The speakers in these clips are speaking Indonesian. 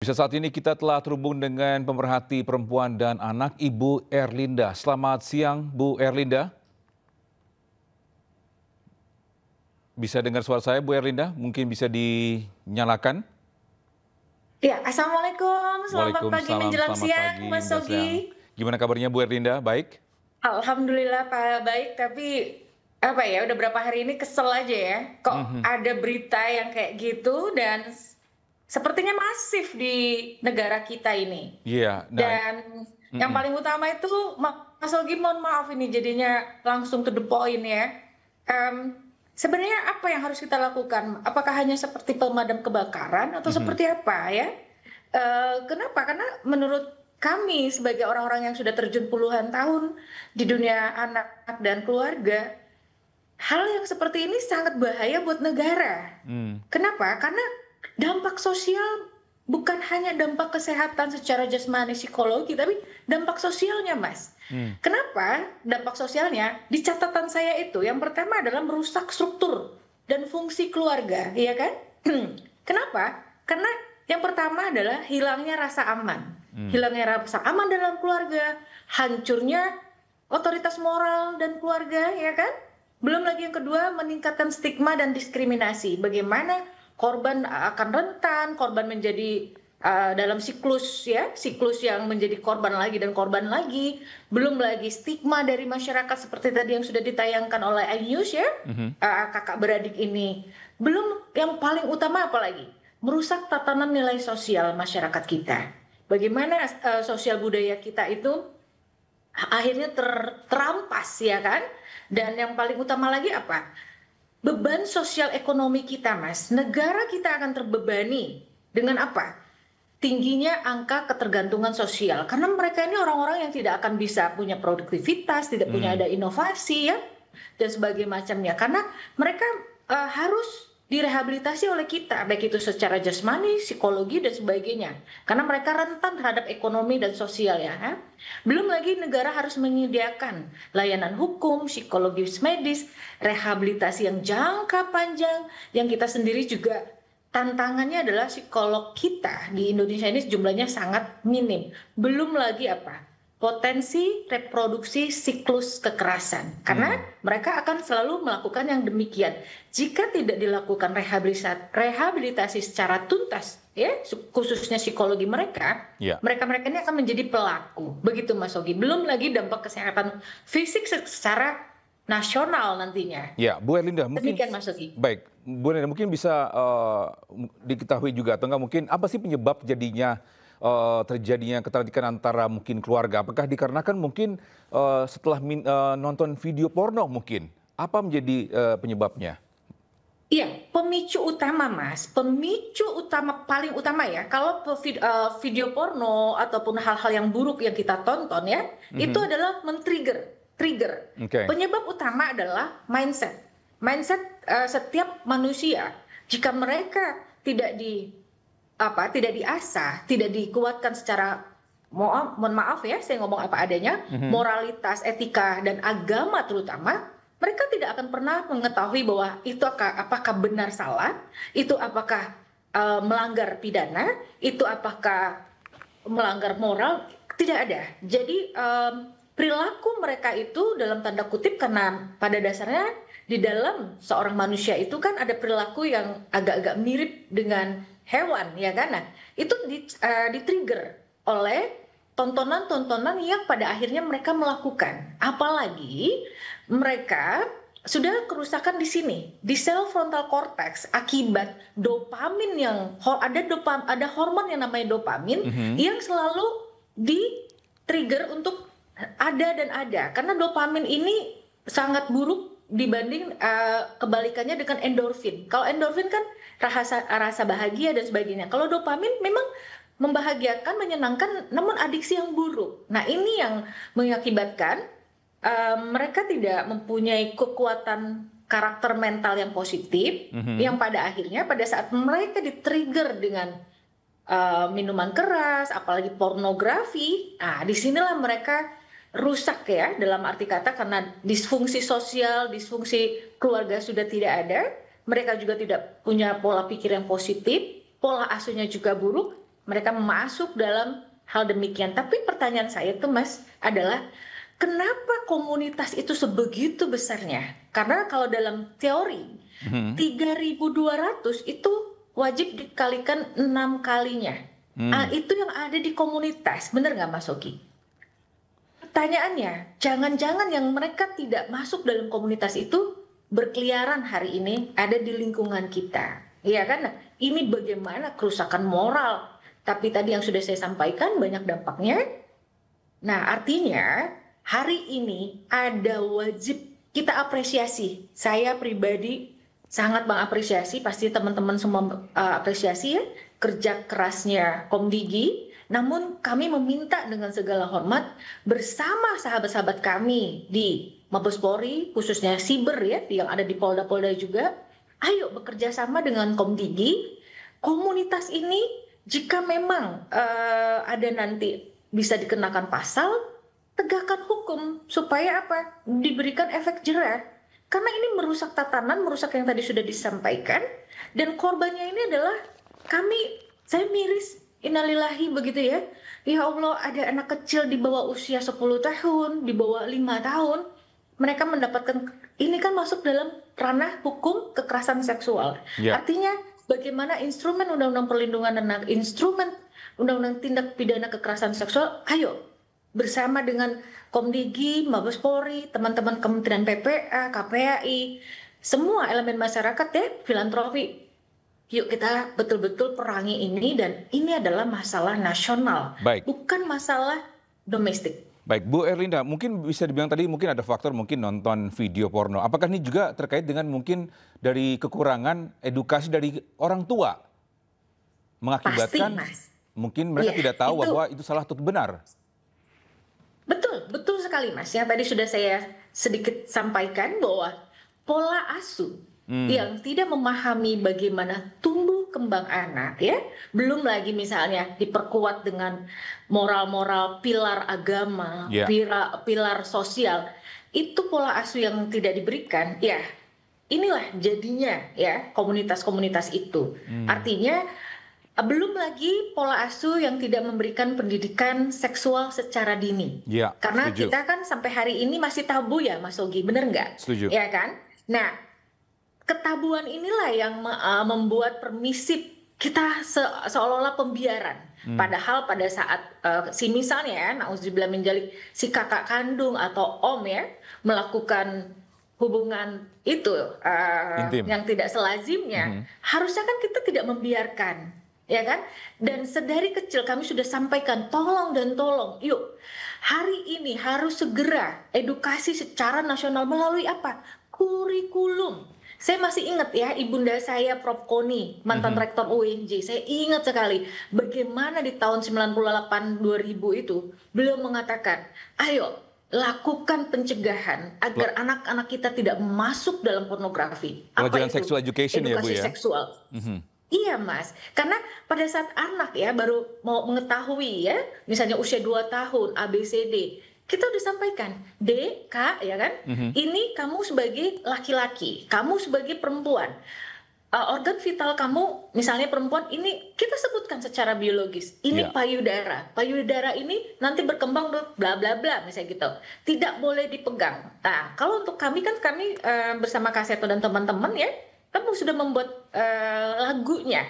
Bisa saat ini kita telah terhubung dengan pemerhati perempuan dan anak Ibu Erlinda. Selamat siang Bu Erlinda. Bisa dengar suara saya Bu Erlinda? Mungkin bisa dinyalakan. Ya, Assalamualaikum. Selamat pagi Waalaikumsalam, menjelang selamat siang, pagi, Mas menjelang siang. Sogi. Gimana kabarnya Bu Erlinda? Baik? Alhamdulillah Pak baik, tapi apa ya, udah berapa hari ini kesel aja ya. Kok Mhm. ada berita yang kayak gitu dan sepertinya masif di negara kita ini. Iya, nah, Dan yang mhm. paling utama itu, Mas Sogi mohon maaf ini jadinya langsung to the point ya. Sebenarnya apa yang harus kita lakukan? Apakah hanya seperti pemadam kebakaran atau Mhm. seperti apa ya? Kenapa? Karena menurut kami sebagai orang-orang yang sudah terjun puluhan tahun di dunia anak dan keluarga, hal yang seperti ini sangat bahaya buat negara. Mmm. Kenapa? Karena dampak sosial bukan hanya dampak kesehatan secara jasmani psikologi, tapi dampak sosialnya, Mas. Mmm. Kenapa dampak sosialnya? Di catatan saya itu yang pertama adalah merusak struktur dan fungsi keluarga, ya kan? Kenapa? Karena yang pertama adalah hilangnya rasa aman. Mmm. Hilangnya rasa aman dalam keluarga, hancurnya otoritas moral dan keluarga, ya kan? Belum lagi yang kedua, meningkatkan stigma dan diskriminasi. Bagaimana korban akan rentan, korban menjadi dalam siklus ya, siklus yang menjadi korban lagi dan korban lagi. Belum lagi stigma dari masyarakat seperti tadi yang sudah ditayangkan oleh iNews ya, Mhm. kakak beradik ini. Belum yang paling utama apalagi? Merusak tatanan nilai sosial masyarakat kita. Bagaimana sosial budaya kita itu akhirnya terampas ya kan? Dan yang paling utama lagi apa? Beban sosial ekonomi kita, Mas. Negara kita akan terbebani dengan apa? Tingginya angka ketergantungan sosial. Karena mereka ini orang-orang yang tidak akan bisa punya produktivitas, tidak punya Mmm. ada inovasi ya, dan sebagainya macamnya. Karena mereka harus direhabilitasi oleh kita, baik itu secara jasmani, psikologi, dan sebagainya. Karena mereka rentan terhadap ekonomi dan sosial ya. Belum lagi negara harus menyediakan layanan hukum, psikologis medis, rehabilitasi yang jangka panjang, yang kita sendiri juga tantangannya adalah psikolog kita di Indonesia ini jumlahnya sangat minim. Belum lagi apa? Potensi reproduksi siklus kekerasan. Karena Mmm. mereka akan selalu melakukan yang demikian. Jika tidak dilakukan rehabilitasi secara tuntas, ya khususnya psikologi mereka, Iya. mereka-mereka ini akan menjadi pelaku. Begitu Mas Ogi. Belum lagi dampak kesehatan fisik secara nasional nantinya. Ya, Bu Erlinda, mungkin Demikian Mas Ogi. baik, Bu Erlinda mungkin bisa diketahui juga atau enggak mungkin apa sih penyebab jadinya terjadinya keterkaitan antara mungkin keluarga? Apakah dikarenakan mungkin setelah nonton video porno mungkin? Apa menjadi penyebabnya? Iya, pemicu utama Mas, pemicu utama paling utama ya, kalau video porno ataupun hal-hal yang buruk yang kita tonton ya, itu Mhm. adalah trigger. Oke. Penyebab utama adalah mindset. Mindset setiap manusia, jika mereka tidak diasah, tidak dikuatkan secara mohon maaf ya, saya ngomong apa adanya, Mhm. moralitas, etika, dan agama terutama, mereka tidak akan pernah mengetahui bahwa itu apakah benar salah, itu apakah melanggar pidana, itu apakah melanggar moral, tidak ada. Jadi perilaku mereka itu dalam tanda kutip karena pada dasarnya di dalam seorang manusia itu kan ada perilaku yang agak-agak mirip dengan hewan ya kan. Nah, itu di-trigger oleh tontonan-tontonan yang pada akhirnya mereka melakukan. Apalagi mereka sudah kerusakan di sini, di sel frontal cortex akibat dopamin yang ada hormon yang namanya dopamin Mhm. yang selalu di-trigger untuk ada. Karena dopamin ini sangat buruk dibanding kebalikannya dengan endorfin. Kalau endorfin kan rasa bahagia dan sebagainya. Kalau dopamin memang membahagiakan, menyenangkan, namun adiksi yang buruk. Nah, ini yang mengakibatkan mereka tidak mempunyai kekuatan karakter mental yang positif, yang Mhm. pada akhirnya pada saat mereka di-trigger dengan minuman keras, apalagi pornografi, nah disinilah mereka rusak ya dalam arti kata karena disfungsi sosial, disfungsi keluarga sudah tidak ada, mereka juga tidak punya pola pikir yang positif, pola asuhnya juga buruk, mereka masuk dalam hal demikian. Tapi pertanyaan saya tuh Mas adalah kenapa komunitas itu sebegitu besarnya? Karena kalau dalam teori Mhm. 3.200 itu wajib dikalikan 6 kalinya. Itu yang ada di komunitas, bener nggak Mas Ogi? Pertanyaannya, jangan-jangan yang mereka tidak masuk dalam komunitas itu berkeliaran hari ini ada di lingkungan kita. Iya kan? Nah, ini bagaimana kerusakan moral. Tapi tadi yang sudah saya sampaikan banyak dampaknya. Nah, artinya hari ini ada wajib kita apresiasi. Saya pribadi sangat mengapresiasi, pasti teman-teman semua apresiasi ya, kerja kerasnya Komdigi. Namun kami meminta dengan segala hormat bersama sahabat-sahabat kami di Mabes Polri, khususnya Siber ya, yang ada di Polda-Polda juga, ayo bekerja sama dengan Komdigi. Komunitas ini jika memang ada nanti bisa dikenakan pasal, tegakkan hukum supaya apa? Diberikan efek jerah. Karena ini merusak tatanan, merusak yang tadi sudah disampaikan, dan korbannya ini adalah saya miris, innalillahi begitu ya. Ya Allah, ada anak kecil di bawah usia 10 tahun, di bawah 5 tahun, mereka mendapatkan, ini kan masuk dalam ranah hukum kekerasan seksual. Ya. Artinya bagaimana instrumen Undang-Undang Perlindungan Anak, instrumen Undang-Undang Tindak Pidana Kekerasan Seksual, ayo bersama dengan Komdigi, Mabes Polri, teman-teman Kementerian PPA, KPAI, semua elemen masyarakat ya, filantropi. Yuk kita betul-betul perangi ini, dan ini adalah masalah nasional, Baik. bukan masalah domestik. Baik, Bu Erlinda, mungkin bisa dibilang tadi mungkin ada faktor mungkin nonton video porno. Apakah ini juga terkait dengan mungkin dari kekurangan edukasi dari orang tua? Mengakibatkan Mas. mungkin mereka Iya, tidak tahu itu bahwa itu salah atau benar. betul sekali Mas. Yang tadi sudah saya sedikit sampaikan bahwa pola asuh yang tidak memahami bagaimana tumbuh kembang anak ya, belum lagi misalnya diperkuat dengan moral-moral pilar agama, Ya. pilar sosial, itu pola asuh yang tidak diberikan ya. Inilah jadinya ya komunitas-komunitas itu. Artinya belum lagi pola asuh yang tidak memberikan pendidikan seksual secara dini. Ya, Karena setuju. kita kan sampai hari ini masih tabu ya Mas Ogi, bener nggak? Setuju. Ya kan? Nah, ketabuan inilah yang membuat permisif kita seolah-olah pembiaran. Padahal pada saat si misalnya ya, nauzubillah min dzalik, si kakak kandung atau om ya melakukan hubungan itu Intim. yang tidak selazimnya, harusnya kan kita tidak membiarkan, ya kan? Dan sedari kecil kami sudah sampaikan, tolong dan tolong, yuk hari ini harus segera edukasi secara nasional melalui apa? Kurikulum. Saya masih ingat ya, ibunda saya Prof. Koni, mantan rektor UNJ. Saya ingat sekali bagaimana di tahun 98 2000 itu beliau mengatakan, ayo lakukan pencegahan agar anak-anak kita tidak masuk dalam pornografi. Pelajaran sexual education ya, Bu Edukasi ya? seksual. Iya Mas, karena pada saat anak ya baru mau mengetahui ya, misalnya usia 2 tahun, ABCD, kita udah sampaikan, D, K, ya kan? Ini kamu sebagai laki-laki, kamu sebagai perempuan. Organ vital kamu, misalnya perempuan, ini kita sebutkan secara biologis. Ini Ya. payudara. Payudara ini nanti berkembang bla bla bla, misalnya gitu. Tidak boleh dipegang. Nah, kalau untuk kami kan kami bersama Kak Seto dan teman-teman ya, kamu sudah membuat lagunya.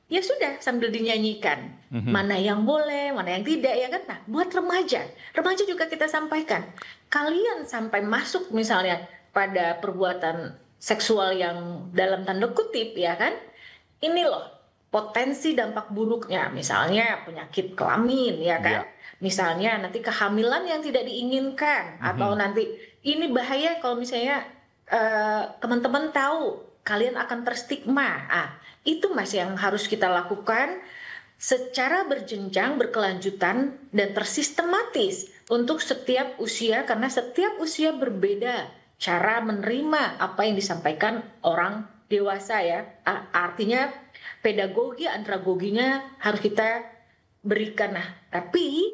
Ya sudah, sambil dinyanyikan. Mana yang boleh, mana yang tidak, ya kan? Nah, buat remaja. Remaja juga kita sampaikan. Kalian sampai masuk misalnya pada perbuatan seksual yang dalam tanda kutip, ya kan? Ini loh, potensi dampak buruknya. Misalnya penyakit kelamin, ya kan? Ya. Misalnya nanti kehamilan yang tidak diinginkan. Atau nanti, ini bahaya kalau misalnya teman-teman tahu, kalian akan terstigma. Itu Mas yang harus kita lakukan secara berjenjang, berkelanjutan, dan tersistematis untuk setiap usia, karena setiap usia berbeda cara menerima apa yang disampaikan orang dewasa ya. Artinya pedagogi, andragoginya harus kita berikan. Nah, tapi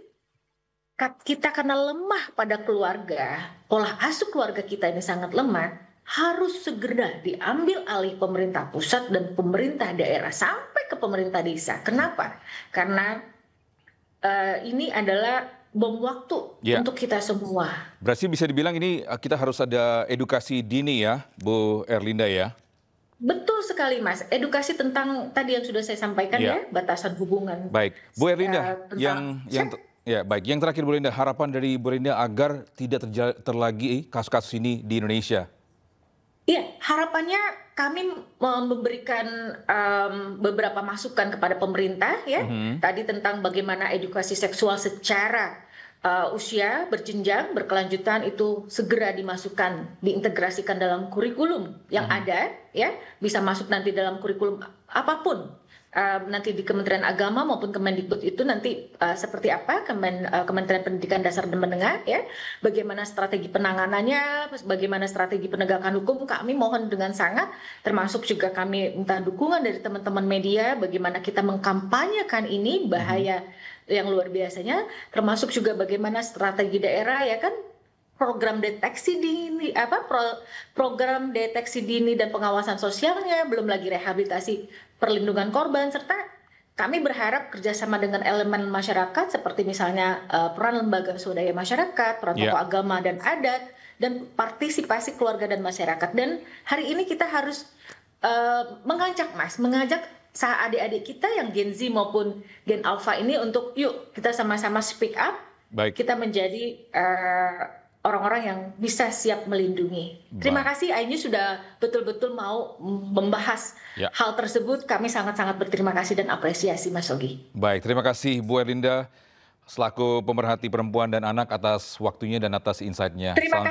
kita karena lemah pada keluarga, pola asuh keluarga kita ini sangat lemah, harus segera diambil alih pemerintah pusat dan pemerintah daerah sampai ke pemerintah desa. Kenapa? Karena ini adalah bom waktu Ya, untuk kita semua. berarti bisa dibilang ini kita harus ada edukasi dini ya, Bu Erlinda ya. Betul sekali, Mas. Edukasi tentang tadi yang sudah saya sampaikan Ya, ya, batasan hubungan baik. Bu Erlinda, tentang ya baik, yang terakhir Bu Erlinda, harapan dari Bu Erlinda agar tidak terlagi kasus-kasus ini di Indonesia. Iya, harapannya kami memberikan beberapa masukan kepada pemerintah ya. Mhm. Tadi tentang bagaimana edukasi seksual secara usia berjenjang, berkelanjutan itu segera dimasukkan, diintegrasikan dalam kurikulum yang ada ya, bisa masuk nanti dalam kurikulum apapun. Nanti di Kementerian Agama maupun Kemendikbud itu nanti seperti apa Kementerian Pendidikan Dasar dan Menengah ya, bagaimana strategi penanganannya, bagaimana strategi penegakan hukum, kami mohon dengan sangat, termasuk juga kami minta dukungan dari teman-teman media bagaimana kita mengkampanyekan ini bahaya yang luar biasanya, termasuk juga bagaimana strategi daerah ya kan, program deteksi dini program deteksi dini dan pengawasan sosialnya, belum lagi rehabilitasi perlindungan korban, serta kami berharap kerjasama dengan elemen masyarakat seperti misalnya peran lembaga swadaya masyarakat, peran tokoh agama dan adat, dan partisipasi keluarga dan masyarakat. Dan hari ini kita harus mengajak adik-adik kita yang Gen Z maupun Gen Alpha ini untuk yuk kita sama-sama speak up, Baik. kita menjadi orang-orang yang bisa siap melindungi. Terima kasih Aini sudah betul-betul mau membahas hal tersebut. Kami sangat-sangat berterima kasih dan apresiasi Mas Ogi. Baik, terima kasih Bu Erlinda selaku pemerhati perempuan dan anak atas waktunya dan atas insight-nya. Terima kasih.